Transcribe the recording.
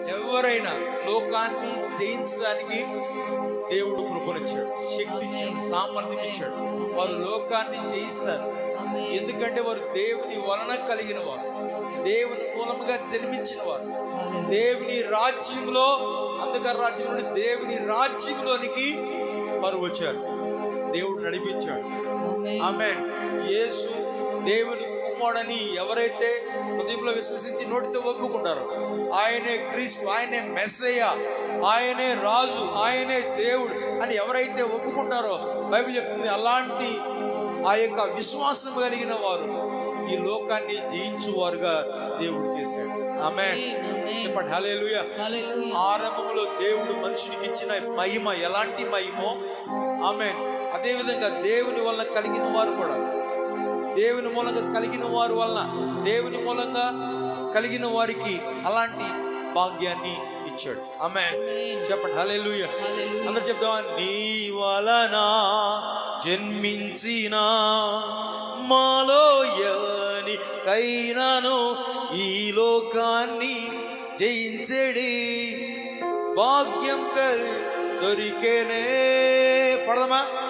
ఎవరైనా లోకాన్ని జయించడానికి దేవుడు కృపనిచ్చాడు, శక్తి ఇచ్చాడు, సామర్థ్యం ఇచ్చాడు. వారు లోకాన్ని జయిస్తారు. ఎందుకంటే వారు దేవుని వలన కలిగిన వారు, దేవుని మూలముగా జన్మించిన వారు, దేవుని రాజ్యంలో, అంధకార రాజ్యం నుండి దేవుని రాజ్యంలోనికి వారు వచ్చారు. దేవుడు నడిపించాడు. ఆమేన్. యేసు దేవుని కుమారుడని ఎవరైతే హృదయంలో విశ్వసించి నోటితో ఒప్పుకుంటారో, ఆయనే క్రీస్తు, ఆయనే మెస్సయ్య, ఆయనే రాజు, ఆయనే దేవుడు అని ఎవరైతే ఒప్పుకుంటారో, బైబిల్ చెప్తుంది అలాంటి ఆ యొక్క విశ్వాసం కలిగిన వారు ఈ లోకాన్ని జయించువారుగా దేవుడు చేశాడు. ఆమేన్. చెప్పండి హల్లెలూయా. ఆరంభంలో దేవుడు మనుషునికి ఇచ్చిన మహిమ ఎలాంటి మహిమో, ఆమేన్, అదే విధంగా దేవుని వలన కలిగిన వారు కూడా, దేవుని మూలంగా కలిగిన వారు వలన, దేవుని మూలంగా కలిగిన వారికి అలాంటి భాగ్యాన్ని ఇచ్చాడు. ఆమేన్. చెప్పండి హల్లెలూయా. అందరూ చెప్తావా? నీ వలన జన్మించిన మాలో ఎవరికైనాను ఈ లోకాన్ని జయించడి భాగ్యం దొరికేనే. పడదమా?